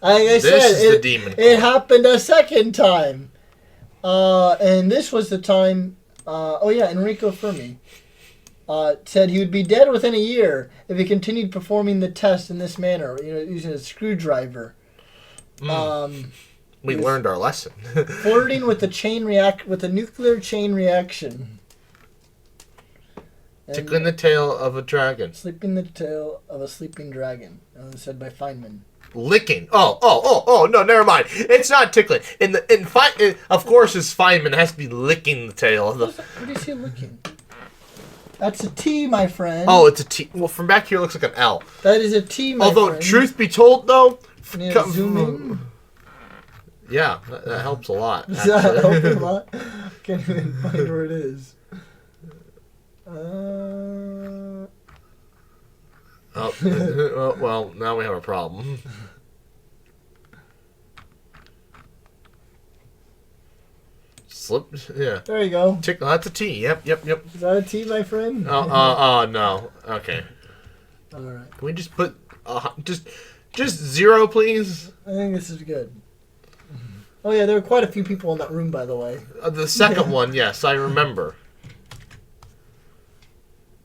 Like I This said, is the Demon Core. it happened a second time. And this was the time... Enrico Fermi. said he would be dead within a year if he continued performing the test in this manner, using a screwdriver. We learned our lesson. Flirting with the nuclear chain reaction. Tickling the tail of a dragon. Sleeping the tail of a sleeping dragon. Said by Feynman. Licking. No, never mind. It's not tickling. Of course, it's Feynman. It has to be licking the tail of the. What do you see licking? That's a T, my friend. Oh, it's a T. Well, from back here, it looks like an L. That is a T, my friend. Although, truth be told, though, zoom in. Yeah, that helps a lot. Does that help a lot? Can't even find where it is. Well, now we have a problem. Slip, yeah. There you go. Tickle, that's a T. Yep. Is that a T, my friend? No. Okay. All right. Can we just put just 0, please? I think this is good. Oh yeah, there were quite a few people in that room, by the way. The second one, yes, I remember.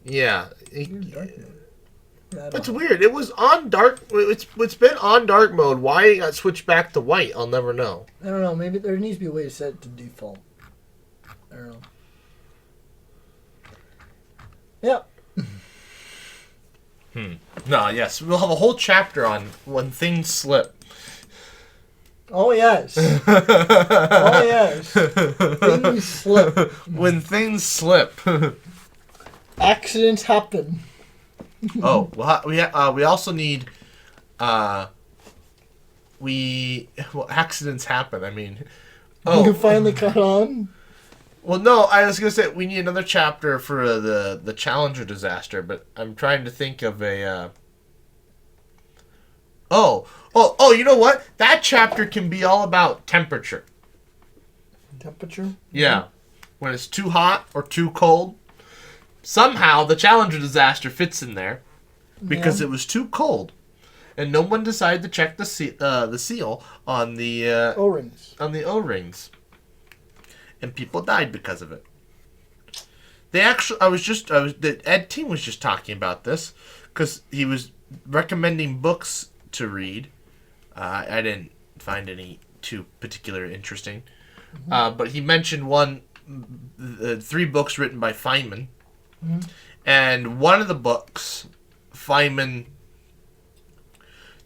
Yeah. It's weird. It was on dark. It's been on dark mode. Why it got switched back to white, I'll never know. I don't know. Maybe there needs to be a way to set it to default. I don't know. Yeah. No, yes. We'll have a whole chapter on when things slip. Oh, yes. Oh, yes. Things slip. When things slip. Accidents happen. Oh, we also need accidents happen. I mean, You finally caught on? Well, no, I was gonna say we need another chapter for the Challenger disaster, but I'm trying to think of a. You know what? That chapter can be all about temperature. Temperature? Yeah, when it's too hot or too cold. Somehow the Challenger disaster fits in there because it was too cold, and no one decided to check the seal on the O-rings. On the O-rings, and people died because of it. The Ed team was just talking about this because he was recommending books to read. I didn't find any too particularly interesting, but he mentioned 3 books written by Feynman. Mm-hmm. And one of the books, Feynman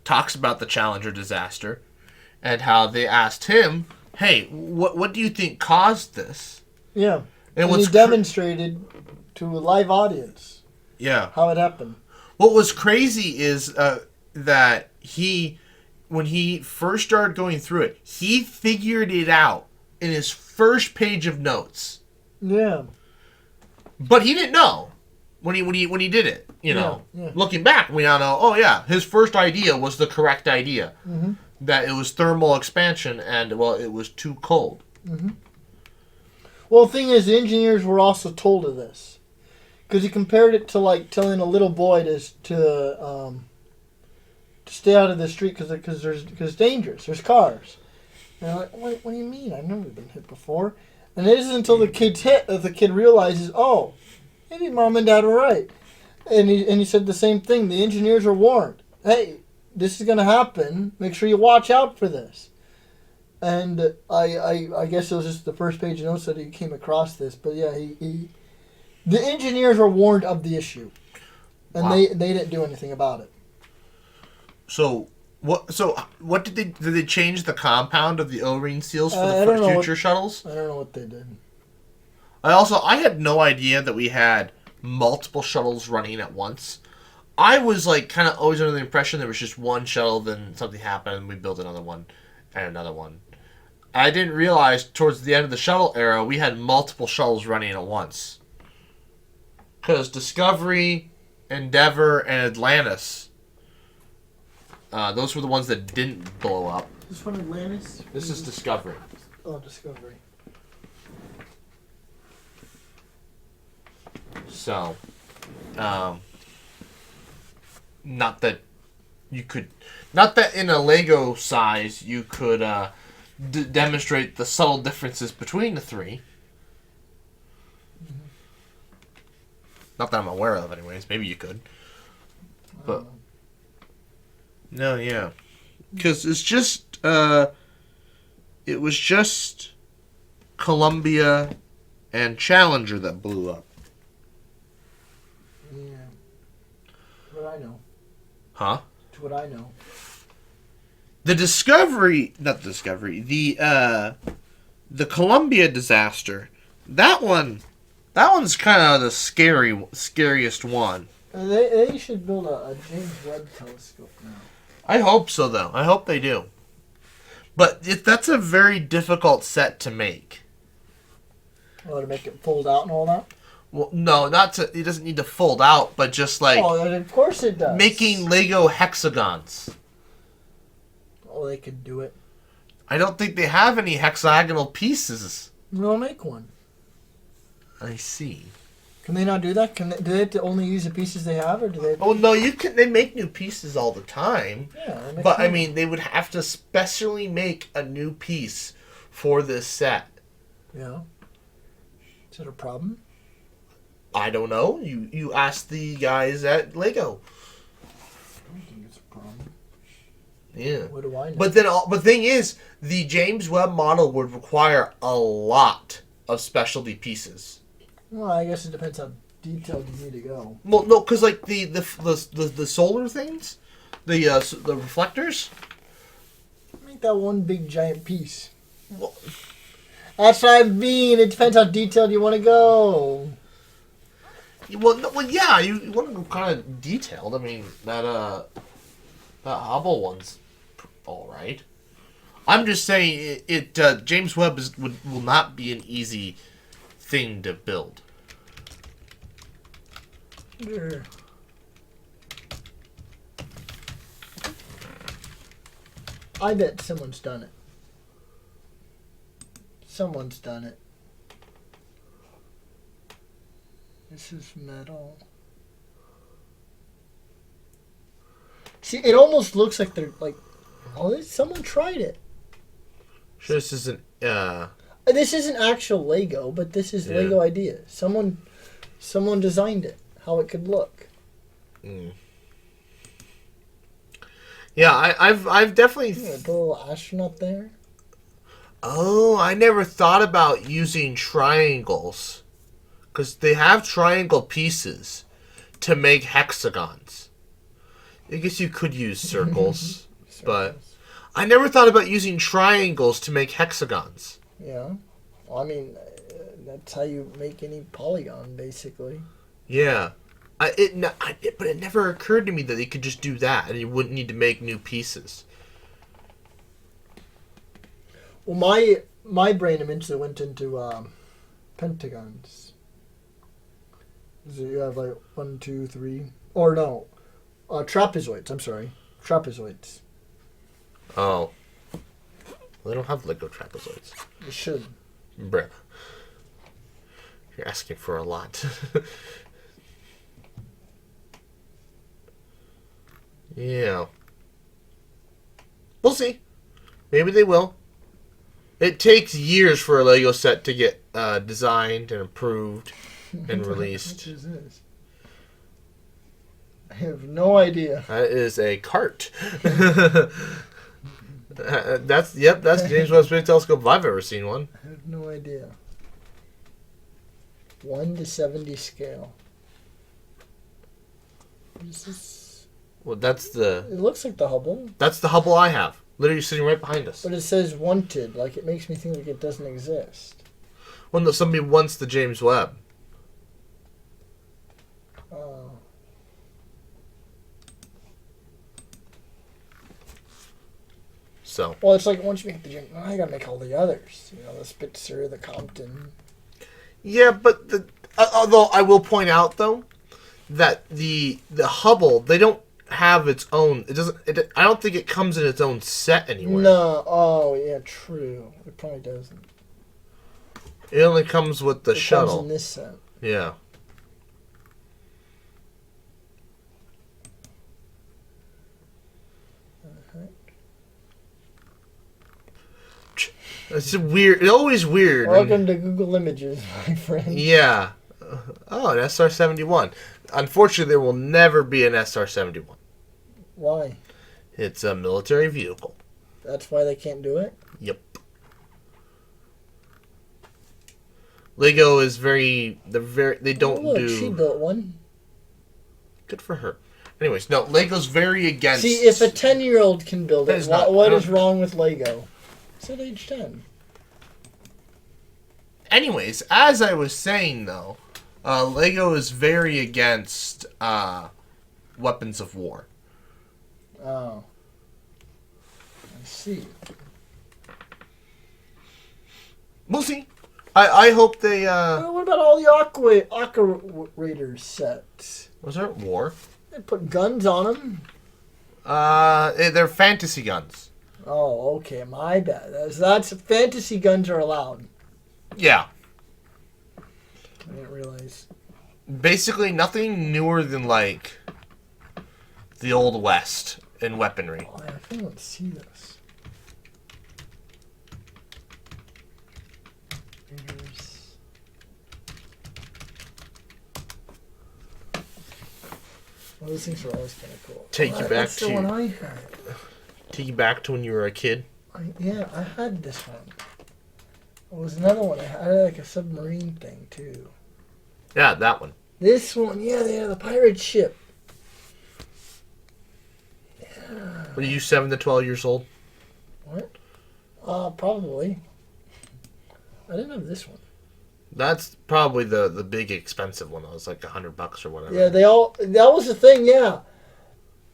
talks about the Challenger disaster and how they asked him, hey, what do you think caused this? Yeah. And he demonstrated to a live audience how it happened. What was crazy is that when he first started going through it, he figured it out in his first page of notes. Yeah. But he didn't know when he did it. Looking back, we now know. Oh yeah, his first idea was the correct idea. Mm-hmm. That it was thermal expansion, and it was too cold. Mm-hmm. Well, the thing is, the engineers were also told of this because he compared it to like telling a little boy to stay out of the street because it's dangerous. There's cars. And I'm like, what do you mean? I've never been hit before. And it isn't until the kid's hit that the kid realizes, oh, maybe mom and dad were right. And he said the same thing. The engineers are warned. Hey, this is going to happen. Make sure you watch out for this. And I guess it was just the first page of notes that he came across this. But yeah, the engineers were warned of the issue. And they didn't do anything about it. So what did they change the compound of the O-ring seals for the future shuttles? I don't know what they did. I had no idea that we had multiple shuttles running at once. I was like kind of always under the impression there was just one shuttle, then something happened and we built another one and another one. I didn't realize towards the end of the shuttle era we had multiple shuttles running at once. Because Discovery, Endeavour, and Atlantis, those were the ones that didn't blow up. This one Atlantis? This is Discovery. Oh, Discovery. So, not that in a Lego size you could demonstrate the subtle differences between the 3. Not that I'm aware of, anyways. Maybe you could. But no, yeah, because it's just it was just Columbia and Challenger that blew up. Yeah. What I know. Huh? It's what I know. The Columbia disaster. That one's kind of the scariest one. They should build a James Webb telescope now. I hope so, though. I hope they do. But that's a very difficult set to make. Oh, to make it fold out and all that? Well, no, not to. It doesn't need to fold out, but just like. Oh, of course it does. Making Lego hexagons. Oh, they could do it. I don't think they have any hexagonal pieces. We'll make one. I see. Can they not do that? Do they have to only use the pieces they have, or do they? Oh no, you can. They make new pieces all the time. Yeah, but I mean, they would have to specially make a new piece for this set. Yeah. Is that a problem? I don't know. You ask the guys at Lego. I don't think it's a problem. Yeah. What do I know? But then, the thing is, the James Webb model would require a lot of specialty pieces. Well, I guess it depends how detailed you need to go. Well, no, because like the solar things, the reflectors. Make that one big giant piece. Well, that's what I mean. It depends how detailed you want to go. Well, yeah, you want to go kind of detailed. I mean, that Hubble one's all right. I'm just saying James Webb will not be an easy thing to build. Sure. I bet someone's done it. Someone's done it. This is metal. See, it almost looks like they're like, oh, someone tried it. Sure, this isn't. This isn't actual Lego, but this is Lego idea. Someone designed it, how it could look. Mm. Yeah, I've definitely. A little astronaut there. Oh, I never thought about using triangles, because they have triangle pieces to make hexagons. I guess you could use circles, but I never thought about using triangles to make hexagons. Yeah. Well, I mean, that's how you make any polygon, basically. Yeah. But it never occurred to me that you could just do that and you wouldn't need to make new pieces. Well, my brain eventually went into pentagons. So you have like 1, 2, 3, or no, trapezoids. I'm sorry, trapezoids. Oh. Well, they don't have Lego trapezoids. You should. Bruh. You're asking for a lot. Yeah. We'll see. Maybe they will. It takes years for a Lego set to get designed and approved and released. What is this? I have no idea. That is a cart. That's James Webb Space Telescope if I've ever seen one. I have no idea. 1 to 70 scale. What is this? Well, that's the. It looks like the Hubble. That's the Hubble I have. Literally sitting right behind us. But it says wanted. Like, it makes me think like it doesn't exist. Well, no, somebody wants the James Webb. Oh. So. Well, it's like once you make the James, I gotta make all the others. You know, the Spitzer, the Compton. Yeah, but although I will point out though that the Hubble, they don't have its own. It doesn't. I don't think it comes in its own set anywhere. No. Oh, yeah, true. It probably doesn't. It only comes with the shuttle. Comes in this set. Yeah. It's weird. It's always weird. Welcome to Google Images, my friend. Yeah. Oh, an SR-71. Unfortunately, there will never be an SR-71. Why? It's a military vehicle. That's why they can't do it? Yep. Lego is very... They don't look, do... She built one. Good for her. Anyways, no, Lego's very against... See, if a 10-year-old can build it, what is wrong with Lego? It's at age 10. Anyways, as I was saying, though, Lego is very against weapons of war. Oh. I see. We'll see. I hope they... Well, what about all the Aqua Raiders sets? Was there war? They put guns on them. They're fantasy guns. Oh, okay. My bad. That's fantasy guns are allowed. Yeah. I didn't realize. Basically, nothing newer than, like, the Old West in weaponry. Oh, I don't see this. Well, those things are always kind of cool. Take you back that's to... the one I had. Take you back to when you were a kid. Yeah, I had this one. There was another one. I had like a submarine thing, too. Yeah, that one. This one, yeah, they had the pirate ship. Yeah. Were you 7 to 12 years old? What? Probably. I didn't have this one. That's probably the big expensive one. It was like $100 or whatever. Yeah, that was the thing, yeah.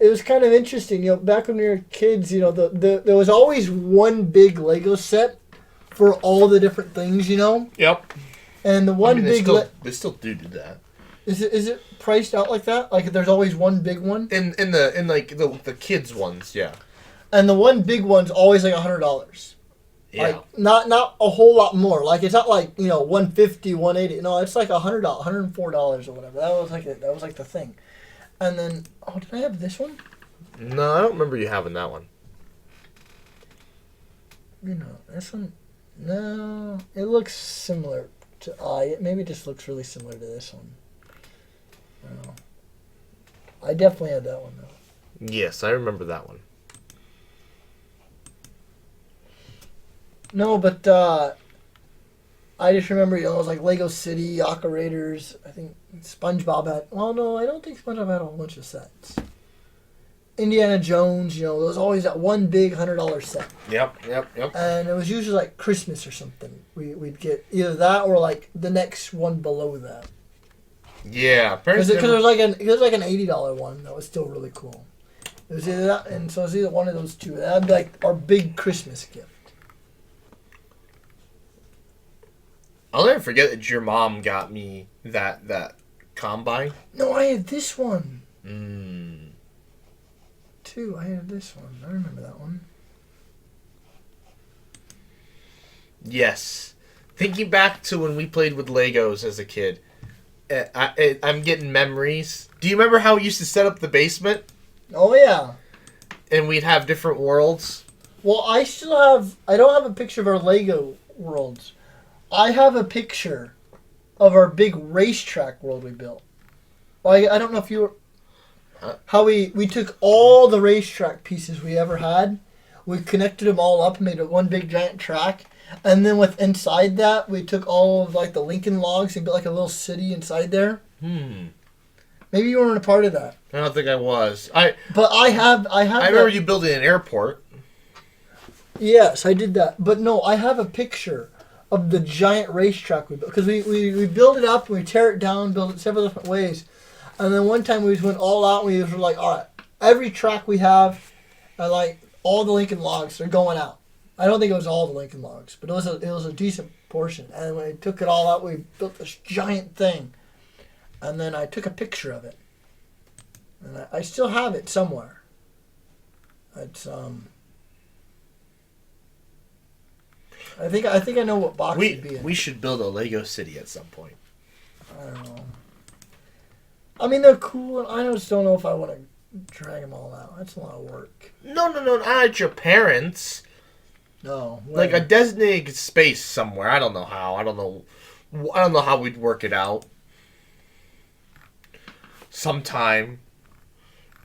It was kind of interesting, back when we were kids, there was always one big Lego set for all the different things, Yep. And the one they still do that. Is it priced out like that? Like there's always one big one? In the kids ones, yeah. And the one big one's always like $100. Yeah. Like not a whole lot more. Like it's not like, $150, $180. No, it's like $100, $104 or whatever. That was like the thing. And then did I have this one? No, I don't remember you having that one. This one. No, it looks similar to maybe it just looks really similar to this one. I don't know. I definitely had that one though. Yes, I remember that one. No, but I just remember, it was like Lego City, Aqua Raiders. I think SpongeBob had. Well, no, I don't think SpongeBob had a whole bunch of sets. Indiana Jones, there was always that one big $100 set. Yep. And it was usually like Christmas or something. We'd get either that or like the next one below that. Yeah, because it was like an $80 one that was still really cool. It was either that, and so it was either one of those two. That'd be like our big Christmas gift. I'll never forget that your mom got me that combine. No, I had this one. Too, I had this one. I remember that one. Yes. Thinking back to when we played with Legos as a kid, I'm getting memories. Do you remember how we used to set up the basement? Oh, yeah. And we'd have different worlds? Well, I don't have a picture of our Lego worlds. I have a picture of our big racetrack world we built. Well, I don't know if you were... How we took all the racetrack pieces we ever had, we connected them all up and made one big giant track, and then inside that, we took all of like the Lincoln logs and built like a little city inside there. Maybe you weren't a part of that. I don't think I was. I remember you building an airport. Yes, I did that. But no, I have a picture of the giant racetrack we built. Because we build it up, and we tear it down, build it several different ways. And then one time we just went all out, and we were like, all right, every track we have, like all the Lincoln logs, are going out. I don't think it was all the Lincoln logs, but it was a decent portion. And when we took it all out, we built this giant thing. And then I took a picture of it. And I still have it somewhere. It's I think I know what box it'd be in. We should build a Lego city at some point. I don't know. I mean, they're cool, and I just don't know if I want to drag them all out. That's a lot of work. No, not at your parents'. No. Like a designated space somewhere. I don't know how. I don't know how we'd work it out. sometime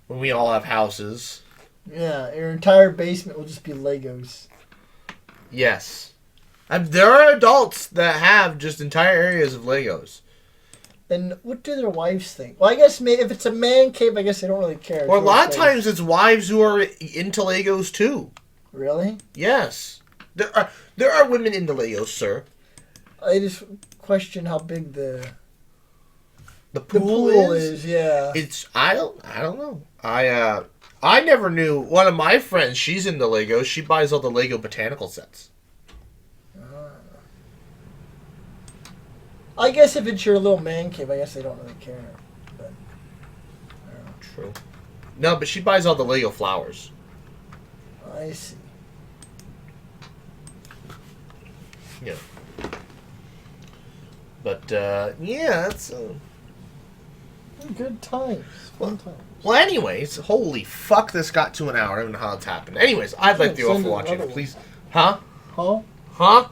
when we all have houses. Yeah, your entire basement will just be Legos. Yes. There are adults that have just entire areas of Legos. And what do their wives think? Well, I guess if it's a man cave, I guess they don't really care. Or a lot of times it's wives who are into Legos too. Really? Yes. There are women into Legos, sir. I just question how big the pool is. Yeah. I don't know. I never knew. One of my friends, she's into Legos. She buys all the Lego botanical sets. I guess if it's your little man cave, I guess they don't really care. But, I don't know. True. No, but she buys all the Lego flowers. I see. Yeah. But, yeah, it's... Good times. Fun times. Well, anyways, holy fuck, this got to an hour. I don't know how it's happened. Anyways, I'd like to go for watching. Please... Huh? Huh? Huh?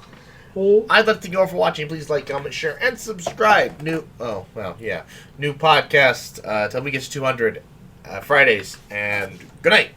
Oh. I'd like to go for watching. Please like, comment, share, and subscribe. New podcast till we get to 200 Fridays. And good night.